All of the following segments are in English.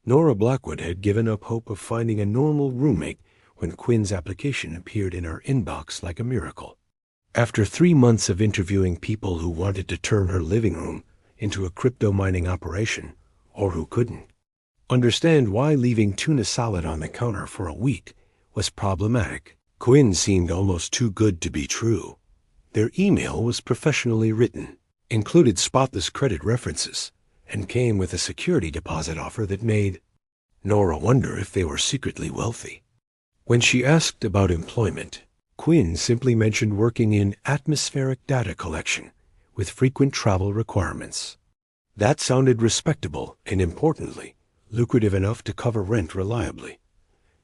Nora Blackwood had given up hope of finding a normal roommate when Quinn's application appeared in her inbox like a miracle. After 3 months of interviewing people who wanted to turn her living room into a crypto mining operation, or who couldn't understand why leaving tuna salad on the counter for a week was problematic, Quinn seemed almost too good to be true. Their email was professionally written, included spotless credit references, and came with a security deposit offer that made Nora wonder if they were secretly wealthy. When she asked about employment, Quinn simply mentioned working in atmospheric data collection with frequent travel requirements. That sounded respectable and, importantly, lucrative enough to cover rent reliably.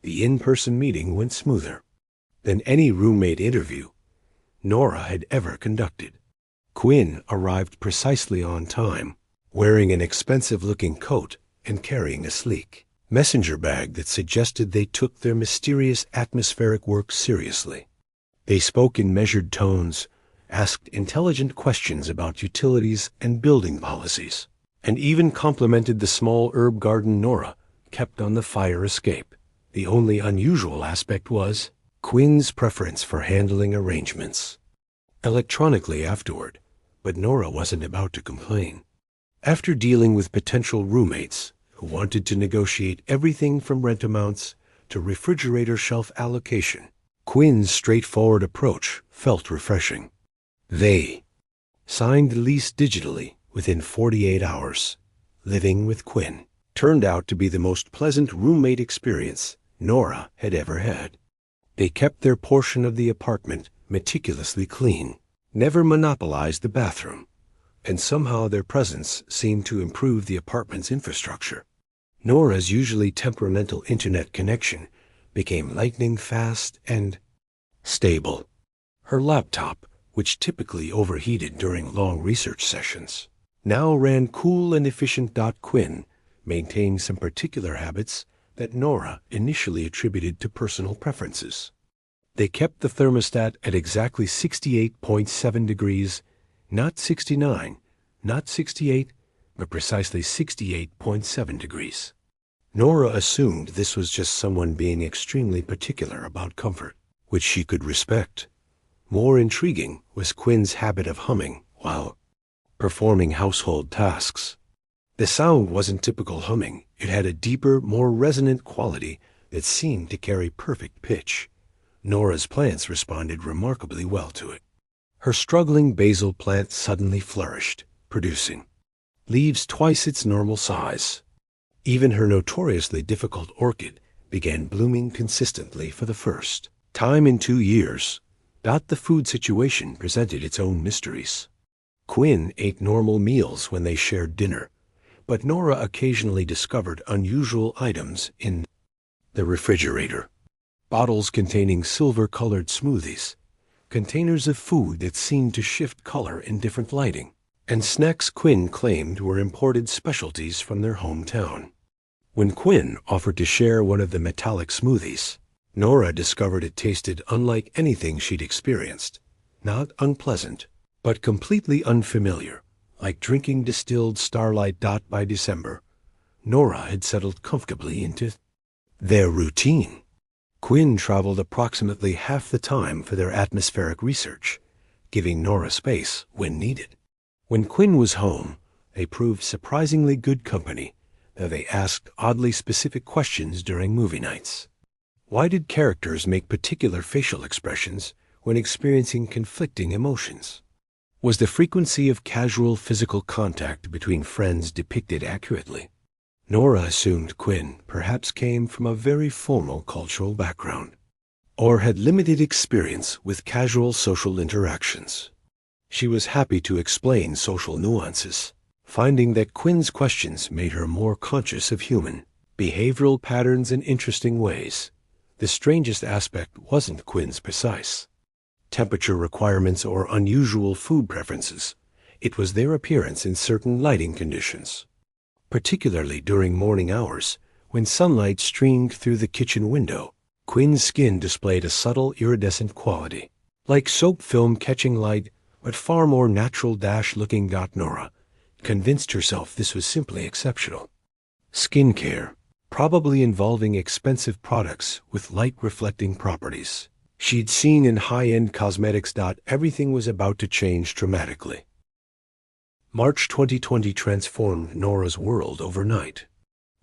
The in-person meeting went smoother than any roommate interview Nora had ever conducted. Quinn arrived precisely on time, wearing an expensive-looking coat and carrying a sleek messenger bag that suggested they took their mysterious atmospheric work seriously. They spoke in measured tones, asked intelligent questions about utilities and building policies, and even complimented the small herb garden Nora kept on the fire escape. The only unusual aspect was Quinn's preference for handling arrangements electronically afterward, but Nora wasn't about to complain. After dealing with potential roommates who wanted to negotiate everything from rent amounts to refrigerator shelf allocation, Quinn's straightforward approach felt refreshing. They signed the lease digitally within 48 hours. Living with Quinn turned out to be the most pleasant roommate experience Nora had ever had. They kept their portion of the apartment meticulously clean, never monopolized the bathroom, and somehow their presence seemed to improve the apartment's infrastructure. Nora's usually temperamental internet connection became lightning fast and stable. Her laptop, which typically overheated during long research sessions, now ran cool and efficient. Quinn maintained some particular habits that Nora initially attributed to personal preferences. They kept the thermostat at exactly 68.7 degrees, not 69, not 68, but precisely 68.7 degrees. Nora assumed this was just someone being extremely particular about comfort, which she could respect. More intriguing was Quinn's habit of humming while performing household tasks. The sound wasn't typical humming. It had a deeper, more resonant quality that seemed to carry perfect pitch. Nora's plants responded remarkably well to it. Her struggling basil plant suddenly flourished, producing leaves twice its normal size. Even her notoriously difficult orchid began blooming consistently for the first time in 2 years. The food situation presented its own mysteries. Quinn ate normal meals when they shared dinner, but Nora occasionally discovered unusual items in the refrigerator. Bottles containing silver-colored smoothies, containers of food that seemed to shift color in different lighting, and snacks Quinn claimed were imported specialties from their hometown. When Quinn offered to share one of the metallic smoothies, Nora discovered it tasted unlike anything she'd experienced. Not unpleasant, but completely unfamiliar. Like drinking distilled starlight. By December, Nora had settled comfortably into their routine. Quinn traveled approximately half the time for their atmospheric research, giving Nora space when needed. When Quinn was home, they proved surprisingly good company, though they asked oddly specific questions during movie nights. Why did characters make particular facial expressions when experiencing conflicting emotions? Was the frequency of casual physical contact between friends depicted accurately? Nora assumed Quinn perhaps came from a very formal cultural background, or had limited experience with casual social interactions. She was happy to explain social nuances, finding that Quinn's questions made her more conscious of human behavioral patterns in interesting ways. The strangest aspect wasn't Quinn's precise temperature requirements or unusual food preferences. It was their appearance in certain lighting conditions, particularly during morning hours when sunlight streamed through the kitchen window. Quinn's skin displayed a subtle iridescent quality, like soap film catching light, but far more natural. Looking. Nora convinced herself this was simply exceptional. Skincare probably involving expensive products with light-reflecting properties. She'd seen in high-end cosmetics. Everything was about to change dramatically. March 2020 transformed Nora's world overnight.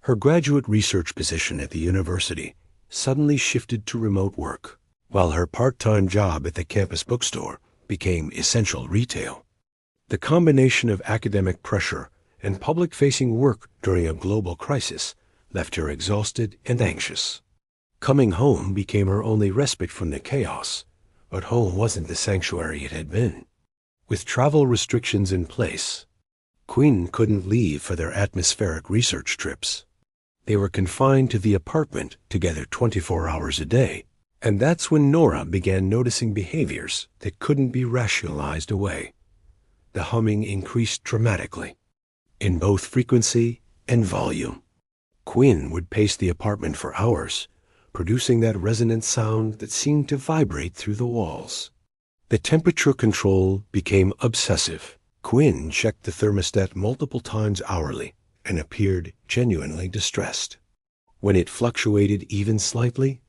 Her graduate research position at the university suddenly shifted to remote work, while her part-time job at the campus bookstore became essential retail. The combination of academic pressure and public-facing work during a global crisis left her exhausted and anxious. Coming home became her only respite from the chaos, but home wasn't the sanctuary it had been. With travel restrictions in place, Quinn couldn't leave for their atmospheric research trips. They were confined to the apartment together 24 hours a day, and that's when Nora began noticing behaviors that couldn't be rationalized away. The humming increased dramatically, in both frequency and volume. Quinn would pace the apartment for hours, producing that resonant sound that seemed to vibrate through the walls. The temperature control became obsessive. Quinn checked the thermostat multiple times hourly and appeared genuinely distressed. When it fluctuated even slightly,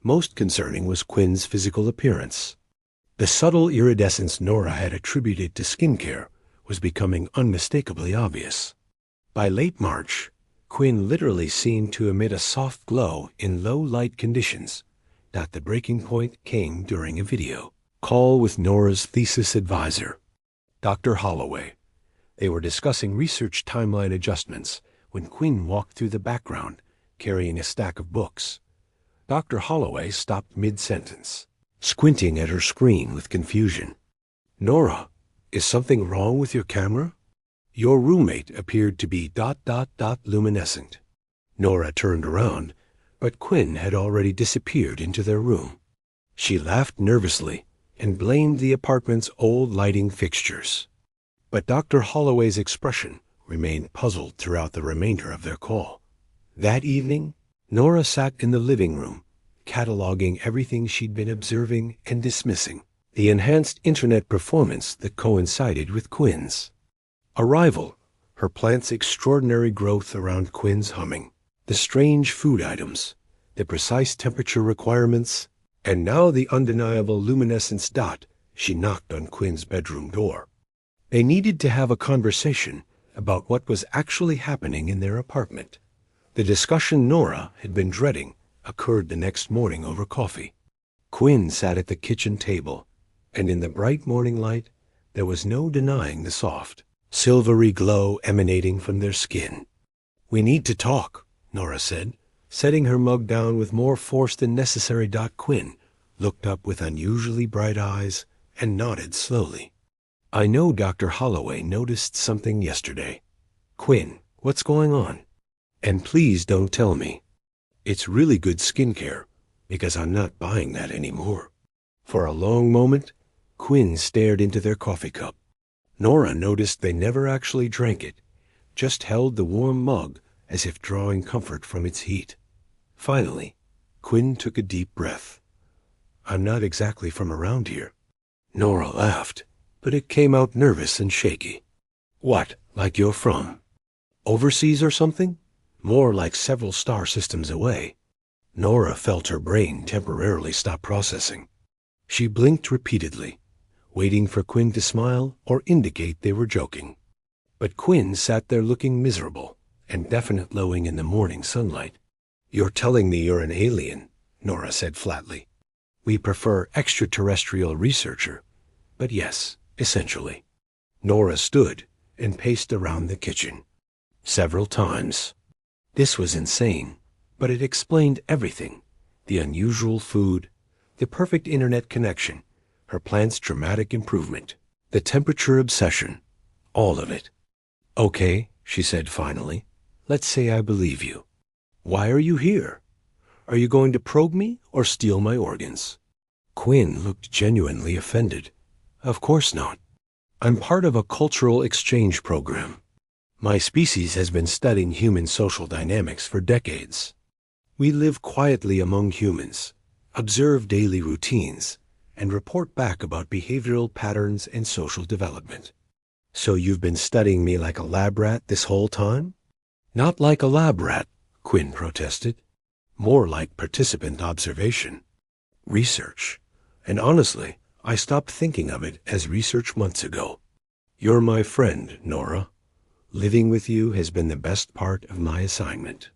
most concerning was Quinn's physical appearance. The subtle iridescence Nora had attributed to skincare was becoming unmistakably obvious. By late March, Quinn literally seemed to emit a soft glow in low-light conditions. The breaking point came during a video call with Nora's thesis advisor, Dr. Holloway. They were discussing research timeline adjustments when Quinn walked through the background, carrying a stack of books. Dr. Holloway stopped mid-sentence, squinting at her screen with confusion. "Nora, is something wrong with your camera? Your roommate appeared to be ... luminescent." Nora turned around, but Quinn had already disappeared into their room. She laughed nervously and blamed the apartment's old lighting fixtures. But Dr. Holloway's expression remained puzzled throughout the remainder of their call. That evening, Nora sat in the living room, cataloging everything she'd been observing and dismissing. The enhanced internet performance that coincided with Quinn's arrival, her plant's extraordinary growth around Quinn's humming, the strange food items, the precise temperature requirements, and now the undeniable luminescence. She knocked on Quinn's bedroom door. They needed to have a conversation about what was actually happening in their apartment. The discussion Nora had been dreading occurred the next morning over coffee. Quinn sat at the kitchen table, and in the bright morning light, there was no denying the soft, silvery glow emanating from their skin. "We need to talk," Nora said, setting her mug down with more force than necessary. Quinn looked up with unusually bright eyes and nodded slowly. "I know Dr. Holloway noticed something yesterday." "Quinn, what's going on? And please don't tell me it's really good skincare, because I'm not buying that anymore." For a long moment, Quinn stared into their coffee cup. Nora noticed they never actually drank it, just held the warm mug as if drawing comfort from its heat. Finally, Quinn took a deep breath. "I'm not exactly from around here." Nora laughed, but it came out nervous and shaky. "What, like you're from overseas or something? More like several star systems away." Nora felt her brain temporarily stop processing. She blinked repeatedly, waiting for Quinn to smile or indicate they were joking. But Quinn sat there looking miserable and definite glowing in the morning sunlight. "You're telling me you're an alien," Nora said flatly. "We prefer extraterrestrial researcher, but yes, essentially." Nora stood and paced around the kitchen several times. This was insane, but it explained everything: the unusual food, the perfect internet connection, her plant's dramatic improvement, the temperature obsession, all of it. "Okay," she said finally, "let's say I believe you. Why are you here? Are you going to probe me or steal my organs?" Quinn looked genuinely offended. "Of course not. I'm part of a cultural exchange program. My species has been studying human social dynamics for decades. We live quietly among humans, observe daily routines, and report back about behavioral patterns and social development." "So you've been studying me like a lab rat this whole time?" "Not like a lab rat," Quinn protested. More like participant observation. Research. And honestly, I stopped thinking of it as research months ago. You're my friend, Nora. Living with you has been the best part of my assignment.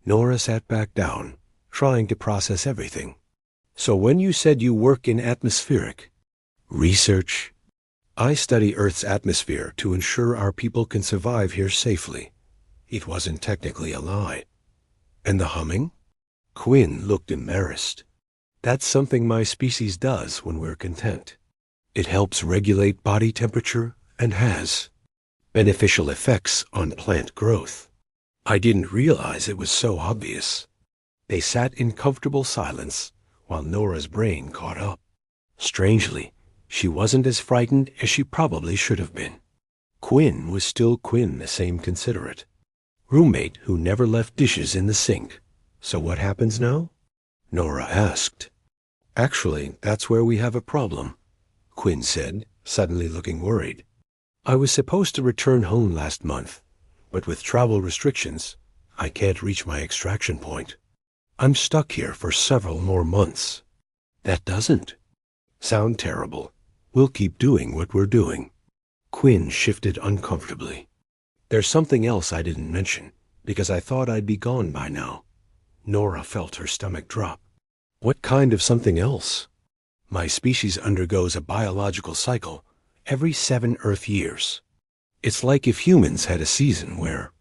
Nora sat back down, trying to process everything. So when you said you work in atmospheric research, I study Earth's atmosphere to ensure our people can survive here safely. It wasn't technically a lie. And the humming? Quinn looked embarrassed. That's something my species does when we're content. It helps regulate body temperature and has beneficial effects on plant growth. I didn't realize it was so obvious. They sat in comfortable silence while Nora's brain caught up. Strangely, she wasn't as frightened as she probably should have been. Quinn was still Quinn, the same considerate roommate who never left dishes in the sink. So what happens now? Nora asked. Actually, that's where we have a problem, Quinn said, suddenly looking worried. I was supposed to return home last month, but with travel restrictions, I can't reach my extraction point. I'm stuck here for several more months. That doesn't sound terrible. We'll keep doing what we're doing. Quinn shifted uncomfortably. There's something else I didn't mention, because I thought I'd be gone by now. Nora felt her stomach drop. What kind of something else? My species undergoes a biological cycle every 7 Earth years. It's like if humans had a season where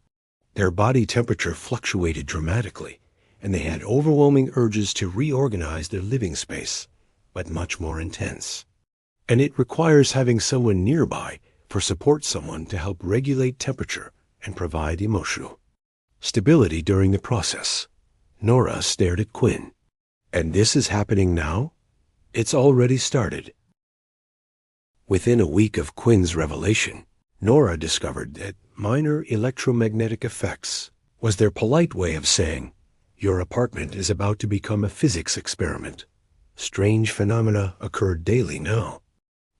their body temperature fluctuated dramatically, and they had overwhelming urges to reorganize their living space, but much more intense. And it requires having someone nearby for someone to help regulate temperature and provide emotional stability during the process. Nora stared at Quinn. And this is happening now? It's already started. Within a week of Quinn's revelation, Nora discovered that minor electromagnetic effects was their polite way of saying, your apartment is about to become a physics experiment. Strange phenomena occurred daily now.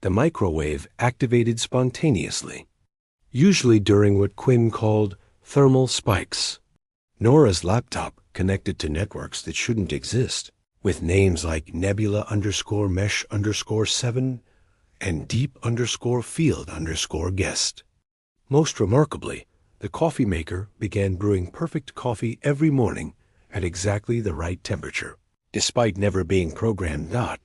The microwave activated spontaneously, usually during what Quinn called thermal spikes. Nora's laptop connected to networks that shouldn't exist, with names like nebula_mesh_7 and deep_field_guest. Most remarkably, the coffee maker began brewing perfect coffee every morning at exactly the right temperature, despite never being programmed not.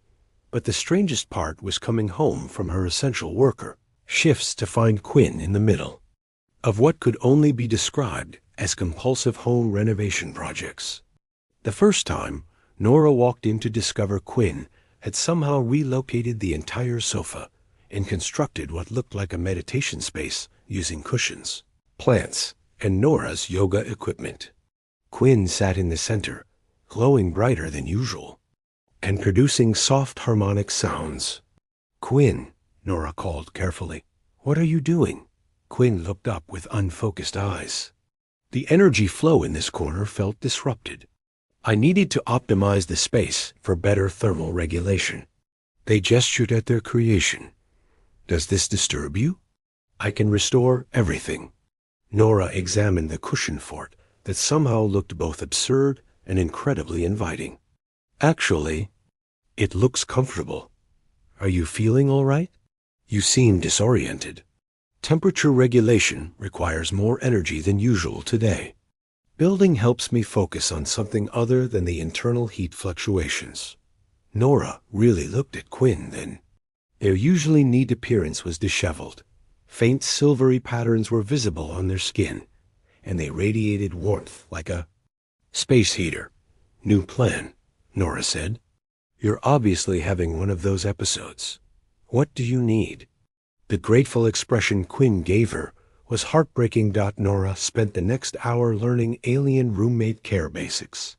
But the strangest part was coming home from her essential worker shifts to find Quinn in the middle of what could only be described as compulsive home renovation projects. The first time, Nora walked in to discover Quinn had somehow relocated the entire sofa and constructed what looked like a meditation space using cushions, plants, and Nora's yoga equipment. Quinn sat in the center, glowing brighter than usual, and producing soft harmonic sounds. Quinn, Nora called carefully. What are you doing? Quinn looked up with unfocused eyes. The energy flow in this corner felt disrupted. I needed to optimize the space for better thermal regulation. They gestured at their creation. Does this disturb you? I can restore everything. Nora examined the cushion fort that somehow looked both absurd and incredibly inviting. Actually, it looks comfortable. Are you feeling all right? You seem disoriented. Temperature regulation requires more energy than usual today. Building helps me focus on something other than the internal heat fluctuations. Nora really looked at Quinn then. Their usually neat appearance was disheveled. Faint silvery patterns were visible on their skin, and they radiated warmth like a space heater. New plan, Nora said. You're obviously having one of those episodes. What do you need? The grateful expression Quinn gave her was heartbreaking. Nora spent the next hour learning alien roommate care basics.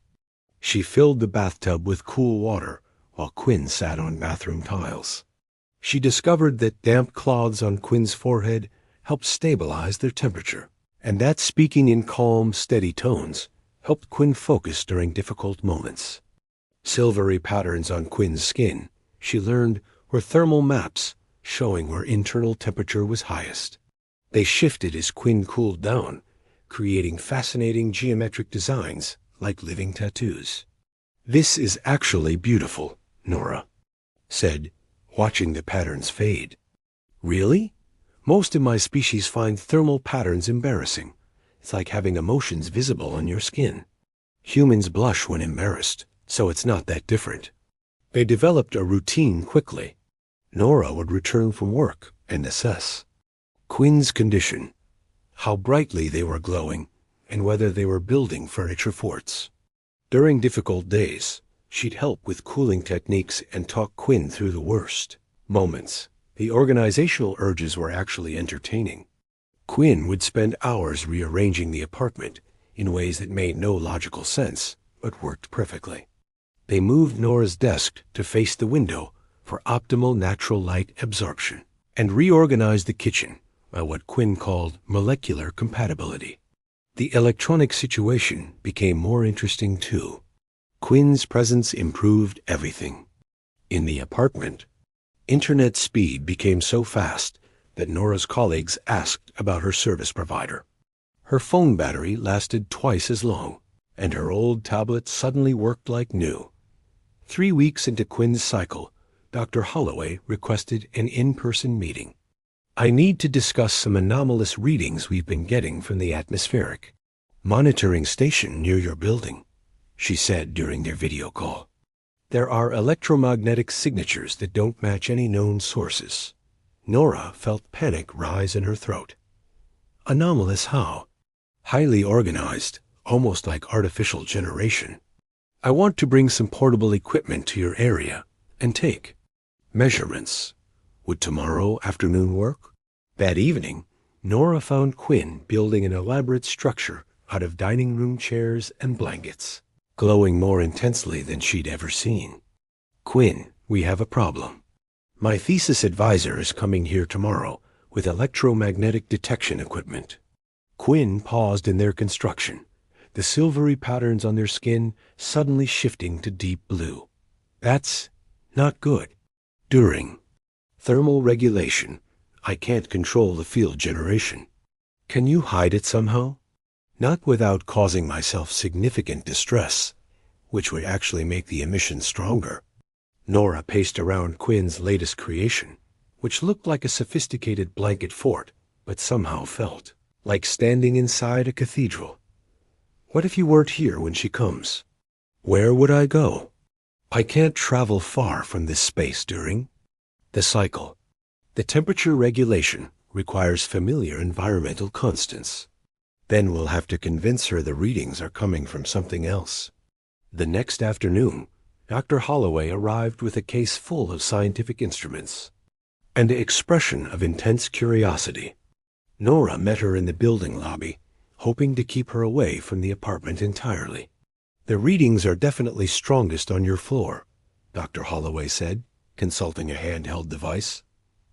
She filled the bathtub with cool water while Quinn sat on bathroom tiles. She discovered that damp cloths on Quinn's forehead helped stabilize their temperature, and that speaking in calm, steady tones helped Quinn focus during difficult moments. Silvery patterns on Quinn's skin, she learned, were thermal maps showing where internal temperature was highest. They shifted as Quinn cooled down, creating fascinating geometric designs like living tattoos. "This is actually beautiful," Nora said, watching the patterns fade. "Really? Most of my species find thermal patterns embarrassing. It's like having emotions visible on your skin. Humans blush when embarrassed, so it's not that different." They developed a routine quickly. Nora would return from work and assess Quinn's condition, how brightly they were glowing, and whether they were building furniture forts. During difficult days, she'd help with cooling techniques and talk Quinn through the worst moments. The organizational urges were actually entertaining. Quinn would spend hours rearranging the apartment in ways that made no logical sense, but worked perfectly. They moved Nora's desk to face the window for optimal natural light absorption, and reorganized the kitchen by what Quinn called molecular compatibility. The electronic situation became more interesting too. Quinn's presence improved everything. In the apartment, internet speed became so fast that Nora's colleagues asked about her service provider. Her phone battery lasted twice as long, and her old tablet suddenly worked like new. 3 weeks into Quinn's cycle, Dr. Holloway requested an in-person meeting. "I need to discuss some anomalous readings we've been getting from the atmospheric monitoring station near your building," she said during their video call. "There are electromagnetic signatures that don't match any known sources." Nora felt panic rise in her throat. "Anomalous how?" "Highly organized, almost like artificial generation. I want to bring some portable equipment to your area and take measurements. Would tomorrow afternoon work?" That evening, Nora found Quinn building an elaborate structure out of dining room chairs and blankets, glowing more intensely than she'd ever seen. "Quinn, we have a problem. My thesis advisor is coming here tomorrow with electromagnetic detection equipment." Quinn paused in their construction, the silvery patterns on their skin suddenly shifting to deep blue. "That's not good." "During thermal regulation, I can't control the field generation." "Can you hide it somehow?" "Not without causing myself significant distress, which would actually make the emission stronger." Nora paced around Quinn's latest creation, which looked like a sophisticated blanket fort, but somehow felt like standing inside a cathedral. "What if you weren't here when she comes?" "Where would I go?" "I can't travel far from this space during the cycle. The temperature regulation requires familiar environmental constants. Then we'll have to convince her the readings are coming from something else." The next afternoon, Dr. Holloway arrived with a case full of scientific instruments and an expression of intense curiosity. Nora met her in the building lobby, hoping to keep her away from the apartment entirely. "The readings are definitely strongest on your floor," Dr. Holloway said, consulting a handheld device.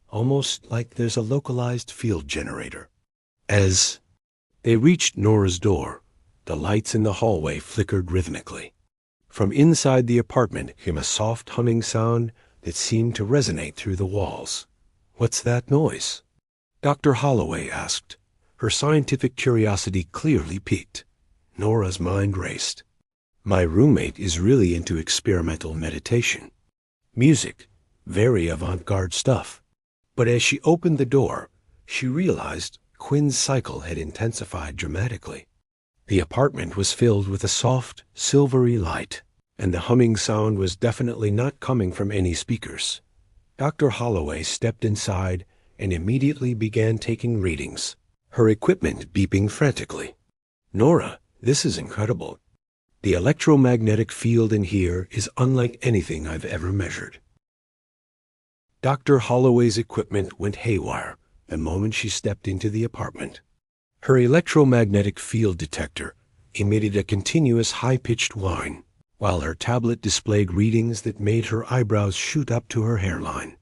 "Almost like there's a localized field generator." As they reached Nora's door, the lights in the hallway flickered rhythmically. From inside the apartment came a soft humming sound that seemed to resonate through the walls. "What's that noise?" Dr. Holloway asked, her scientific curiosity clearly piqued. Nora's mind raced. "My roommate is really into experimental meditation. Music, very avant-garde stuff." But as she opened the door, she realized Quinn's cycle had intensified dramatically. The apartment was filled with a soft, silvery light, and the humming sound was definitely not coming from any speakers. Dr. Holloway stepped inside and immediately began taking readings, her equipment beeping frantically. "Nora, this is incredible. The electromagnetic field in here is unlike anything I've ever measured." Dr. Holloway's equipment went haywire the moment she stepped into the apartment. Her electromagnetic field detector emitted a continuous high-pitched whine, while her tablet displayed readings that made her eyebrows shoot up to her hairline.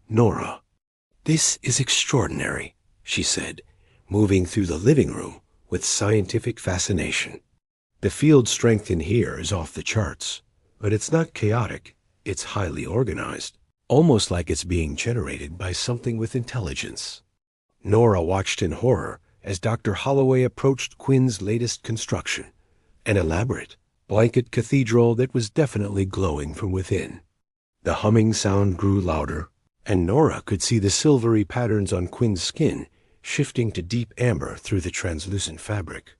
"Nora, this is extraordinary," she said, moving through the living room with scientific fascination. "The field strength in here is off the charts, but it's not chaotic, it's highly organized, almost like it's being generated by something with intelligence." Nora watched in horror as Dr. Holloway approached Quinn's latest construction, an elaborate blanket cathedral that was definitely glowing from within. The humming sound grew louder, and Nora could see the silvery patterns on Quinn's skin shifting to deep amber through the translucent fabric.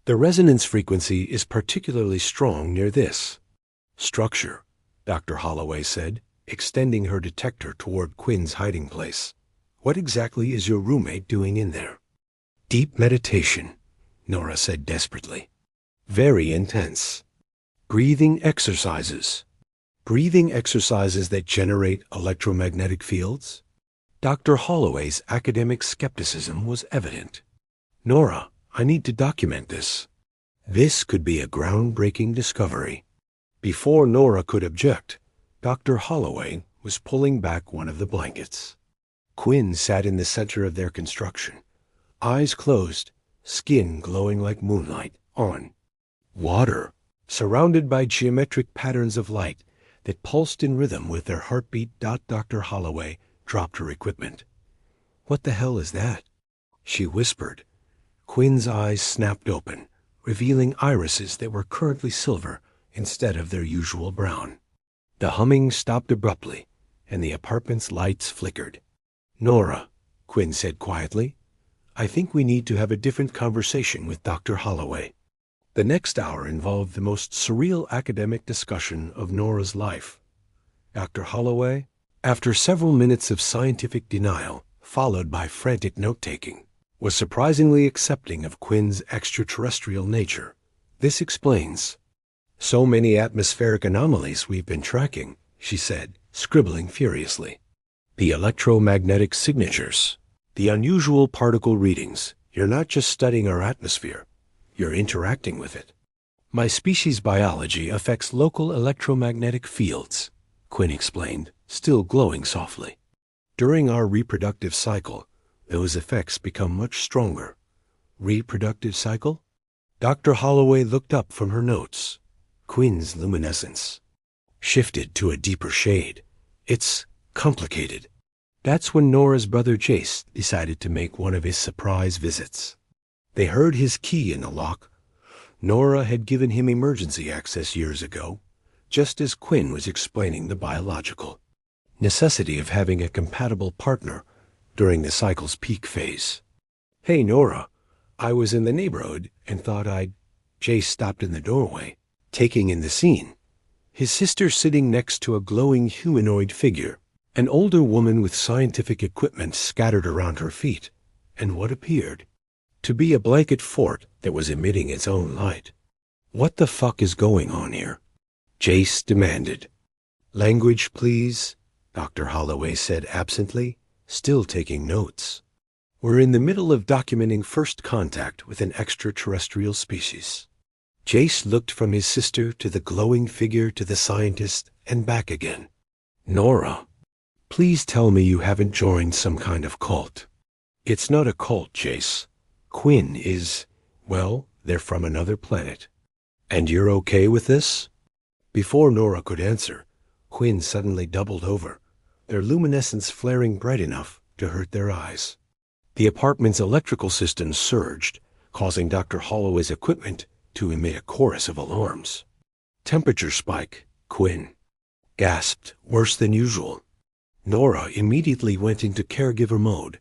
The resonance frequency is particularly strong near this structure, Dr. Holloway said, extending her detector toward Quinn's hiding place. What exactly is your roommate doing in there? Deep meditation, Nora said desperately. Very intense. Breathing exercises. Breathing exercises that generate electromagnetic fields? Dr. Holloway's academic skepticism was evident. Nora, I need to document this. This could be a groundbreaking discovery. Before Nora could object, Dr. Holloway was pulling back one of the blankets. Quinn sat in the center of their construction, eyes closed, skin glowing like moonlight, on water, surrounded by geometric patterns of light that pulsed in rhythm with their heartbeat. Dr. Holloway dropped her equipment. What the hell is that? She whispered. Quinn's eyes snapped open, revealing irises that were currently silver instead of their usual brown. The humming stopped abruptly, and the apartment's lights flickered. Nora, Quinn said quietly, I think we need to have a different conversation with Dr. Holloway. The next hour involved the most surreal academic discussion of Nora's life. Dr. Holloway, after several minutes of scientific denial, followed by frantic note-taking, was surprisingly accepting of Quinn's extraterrestrial nature. This explains so many atmospheric anomalies we've been tracking, she said, scribbling furiously. The electromagnetic signatures, the unusual particle readings. You're not just studying our atmosphere, you're interacting with it. My species' biology affects local electromagnetic fields, Quinn explained, still glowing softly. During our reproductive cycle, those effects become much stronger. Reproductive cycle? Dr. Holloway looked up from her notes. Quinn's luminescence shifted to a deeper shade. It's complicated. That's when Nora's brother Jace decided to make one of his surprise visits. They heard his key in the lock. Nora had given him emergency access years ago, just as Quinn was explaining the biological necessity of having a compatible partner during the cycle's peak phase. Hey, Nora, I was in the neighborhood and thought I'd... Jace stopped in the doorway, taking in the scene. His sister sitting next to a glowing humanoid figure, an older woman with scientific equipment scattered around her feet, and what appeared to be a blanket fort that was emitting its own light. What the fuck is going on here? Jace demanded. Language, please, Dr. Holloway said absently, still taking notes. We're in the middle of documenting first contact with an extraterrestrial species. Jace looked from his sister to the glowing figure to the scientist and back again. Nora, please tell me you haven't joined some kind of cult. It's not a cult, Jace. Quinn is, well, they're from another planet. And you're okay with this? Before Nora could answer, Quinn suddenly doubled over, their luminescence flaring bright enough to hurt their eyes. The apartment's electrical system surged, causing Dr. Holloway's equipment to emit a chorus of alarms. Temperature spike, Quinn gasped, worse than usual. Nora immediately went into caregiver mode,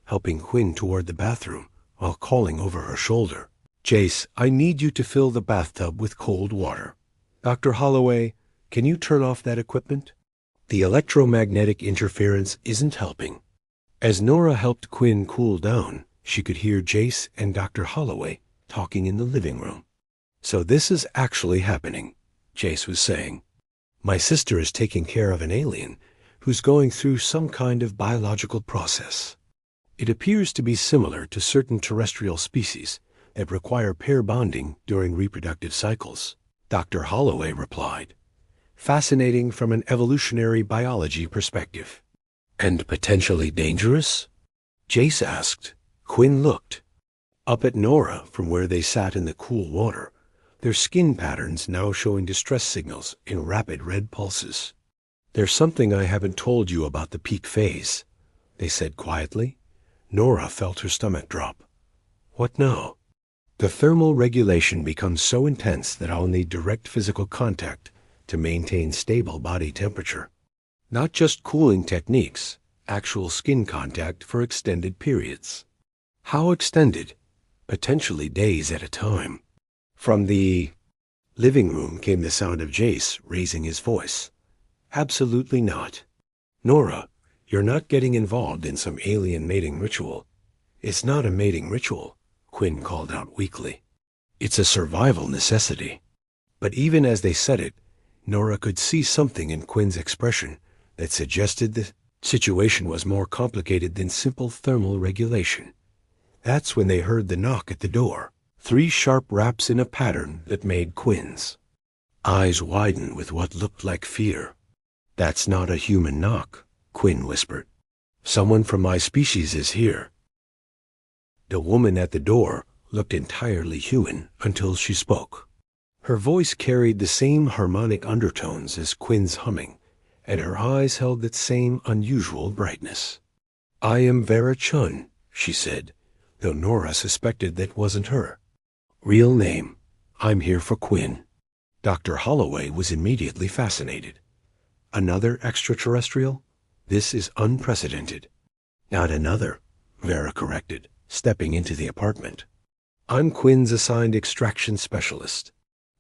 helping Quinn toward the bathroom while calling over her shoulder. Jace, I need you to fill the bathtub with cold water. Dr. Holloway, can you turn off that equipment? The electromagnetic interference isn't helping. As Nora helped Quinn cool down, she could hear Jace and Dr. Holloway talking in the living room. So this is actually happening, Jace was saying. My sister is taking care of an alien who's going through some kind of biological process. It appears to be similar to certain terrestrial species that require pair bonding during reproductive cycles, Dr. Holloway replied. Fascinating from an evolutionary biology perspective. And potentially dangerous? Jace asked. Quinn looked up at Nora from where they sat in the cool water, their skin patterns now showing distress signals in rapid red pulses. There's something I haven't told you about the peak phase, they said quietly. Nora felt her stomach drop. What now? The thermal regulation becomes so intense that I'll need direct physical contact to maintain stable body temperature. Not just cooling techniques, actual skin contact for extended periods. How extended? Potentially days at a time. From the living room came the sound of Jace raising his voice. Absolutely not. Nora, you're not getting involved in some alien mating ritual. It's not a mating ritual, Quinn called out weakly. It's a survival necessity. But even as they said it, Nora could see something in Quinn's expression that suggested the situation was more complicated than simple thermal regulation. That's when they heard the knock at the door, 3 sharp raps in a pattern that made Quinn's eyes widen with what looked like fear. That's not a human knock, Quinn whispered. Someone from my species is here. The woman at the door looked entirely human until she spoke. Her voice carried the same harmonic undertones as Quinn's humming, and her eyes held that same unusual brightness. I am Vera Chun, she said, though Nora suspected that wasn't her. Real name, I'm here for Quinn. Dr. Holloway was immediately fascinated. Another extraterrestrial? This is unprecedented. Not another, Vera corrected, stepping into the apartment. I'm Quinn's assigned extraction specialist.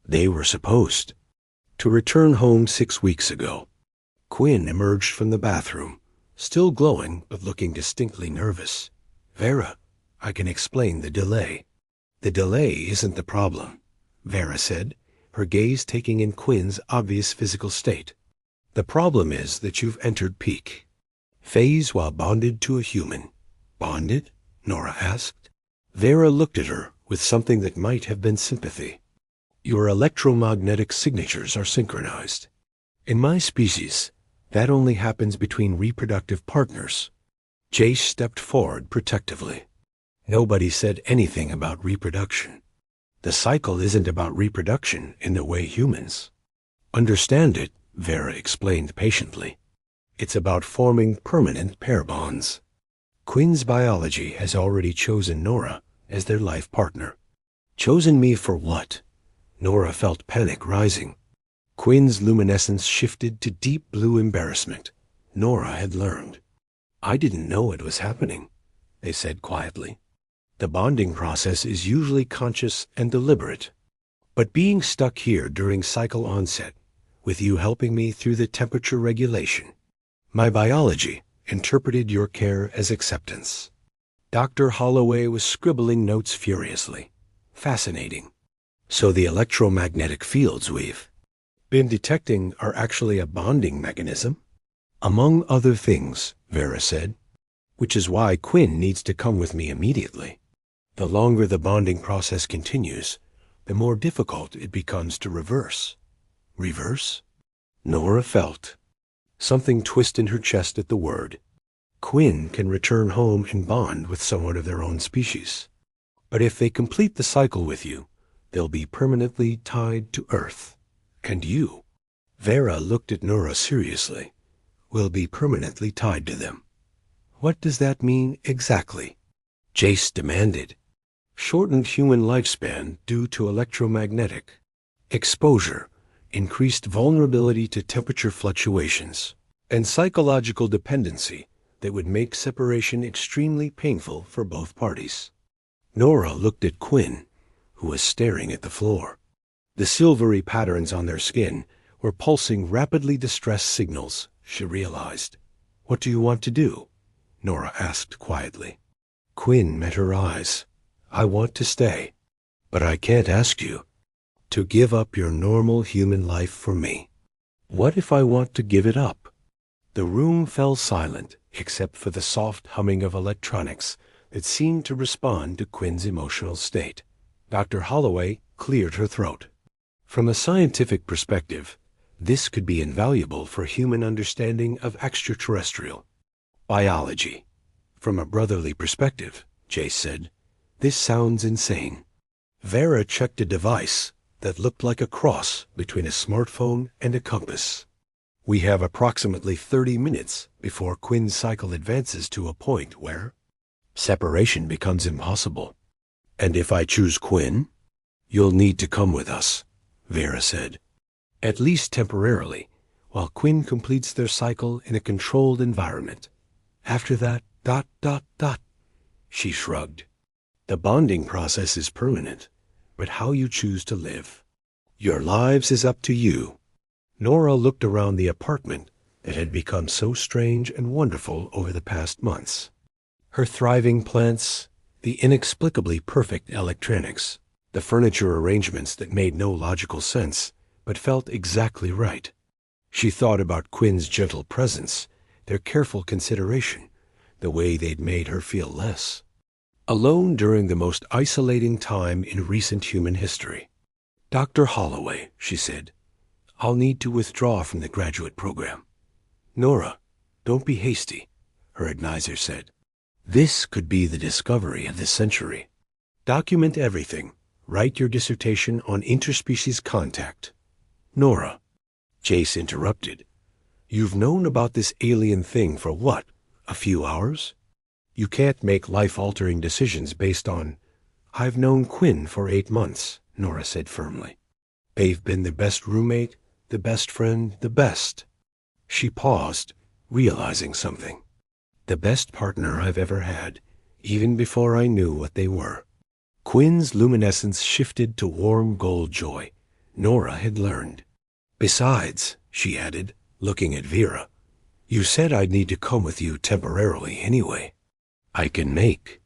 They were supposed to return home 6 weeks ago. Quinn emerged from the bathroom, still glowing but looking distinctly nervous. Vera, I can explain the delay. The delay isn't the problem, Vera said, her gaze taking in Quinn's obvious physical state. The problem is that you've entered peak phase while bonded to a human. Bonded? Nora asked. Vera looked at her with something that might have been sympathy. Your electromagnetic signatures are synchronized. In my species, that only happens between reproductive partners. Jace stepped forward protectively. Nobody said anything about reproduction. The cycle isn't about reproduction in the way humans understand it, Vera explained patiently. It's about forming permanent pair bonds. Quinn's biology has already chosen Nora as their life partner. Chosen me for what? Nora felt panic rising. Quinn's luminescence shifted to deep blue embarrassment. Nora had learned. I didn't know it was happening, they said quietly. The bonding process is usually conscious and deliberate. But being stuck here during cycle onset, with you helping me through the temperature regulation, my biology interpreted your care as acceptance. Dr. Holloway was scribbling notes furiously. Fascinating. So the electromagnetic fields we've been detecting are actually a bonding mechanism? Among other things, Vera said, which is why Quinn needs to come with me immediately. The longer the bonding process continues, the more difficult it becomes to reverse. Reverse? Nora felt something twist in her chest at the word. Quinn can return home and bond with someone of their own species. But if they complete the cycle with you, they'll be permanently tied to Earth. And you, Vera looked at Nora seriously, will be permanently tied to them. What does that mean exactly? Jace demanded. Shortened human lifespan due to electromagnetic exposure, increased vulnerability to temperature fluctuations, and psychological dependency that would make separation extremely painful for both parties. Nora looked at Quinn, who was staring at the floor. The silvery patterns on their skin were pulsing rapidly distressed signals, she realized. What do you want to do? Nora asked quietly. Quinn met her eyes. I want to stay, but I can't ask you to give up your normal human life for me. What if I want to give it up? The room fell silent, except for the soft humming of electronics that seemed to respond to Quinn's emotional state. Dr. Holloway cleared her throat. From a scientific perspective, this could be invaluable for human understanding of extraterrestrial biology. From a brotherly perspective, Jace said, this sounds insane. Vera checked a device that looked like a cross between a smartphone and a compass. We have approximately 30 minutes before Quinn's cycle advances to a point where separation becomes impossible. And if I choose Quinn? You'll need to come with us, Vera said. At least temporarily, while Quinn completes their cycle in a controlled environment. After that, ... She shrugged. The bonding process is permanent, but how you choose to live. Your lives is up to you. Nora looked around the apartment that had become so strange and wonderful over the past months. Her thriving plants, the inexplicably perfect electronics, the furniture arrangements that made no logical sense, but felt exactly right. She thought about Quinn's gentle presence, their careful consideration, the way they'd made her feel less alone during the most isolating time in recent human history. Dr. Holloway, she said, I'll need to withdraw from the graduate program. Nora, don't be hasty, her advisor said. This could be the discovery of the century. Document everything. Write your dissertation on interspecies contact. Nora, Jace interrupted. You've known about this alien thing for what, a few hours? You can't make life-altering decisions based on... I've known Quinn for 8 months, Nora said firmly. They've been the best roommate, the best friend, the best. She paused, realizing something. The best partner I've ever had, even before I knew what they were. Quinn's luminescence shifted to warm gold joy. Nora had learned. Besides, she added, looking at Vera, you said I'd need to come with you temporarily anyway. I can make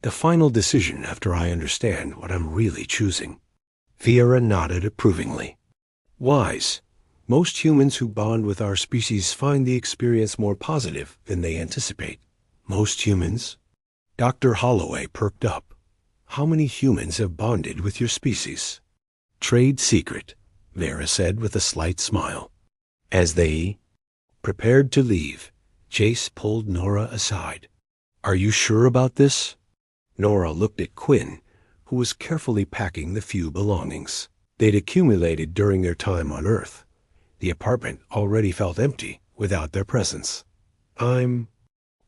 the final decision after I understand what I'm really choosing. Vera nodded approvingly. Wise. Most humans who bond with our species find the experience more positive than they anticipate. Most humans? Dr. Holloway perked up. How many humans have bonded with your species? Trade secret, Vera said with a slight smile. As they prepared to leave, Jace pulled Nora aside. Are you sure about this? Nora looked at Quinn, who was carefully packing the few belongings they'd accumulated during their time on Earth. The apartment already felt empty without their presence. I'm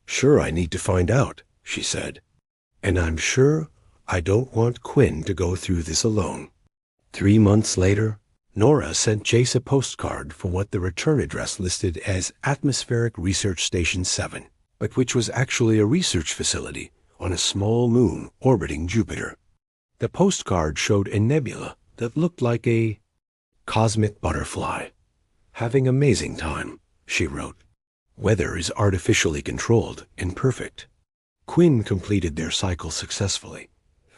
sure I need to find out, she said. And I'm sure I don't want Quinn to go through this alone. 3 months later, Nora sent Jace a postcard for what the return address listed as Atmospheric Research Station 7, but which was actually a research facility on a small moon orbiting Jupiter. The postcard showed a nebula that looked like a cosmic butterfly. Having amazing time, she wrote. Weather is artificially controlled and perfect. Quinn completed their cycle successfully.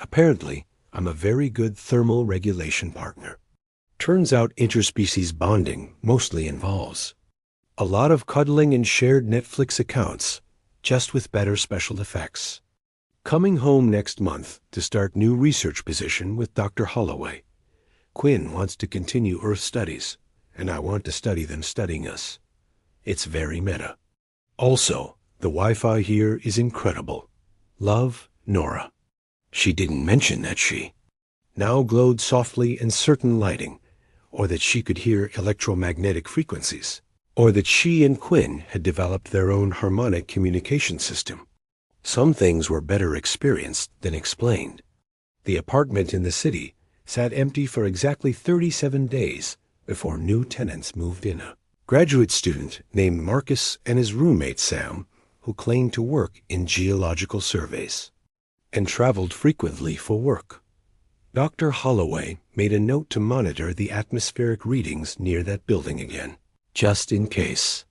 Apparently, I'm a very good thermal regulation partner. Turns out interspecies bonding mostly involves a lot of cuddling and shared Netflix accounts, just with better special effects. Coming home next month to start new research position with Dr. Holloway. Quinn wants to continue Earth studies, and I want to study them studying us. It's very meta. Also, the Wi-Fi here is incredible. Love, Nora. She didn't mention that she now glowed softly in certain lighting, or that she could hear electromagnetic frequencies, or that she and Quinn had developed their own harmonic communication system. Some things were better experienced than explained. The apartment in the city sat empty for exactly 37 days before new tenants moved in. A graduate student named Marcus and his roommate Sam, who claimed to work in geological surveys and traveled frequently for work. Dr. Holloway made a note to monitor the atmospheric readings near that building again, just in case.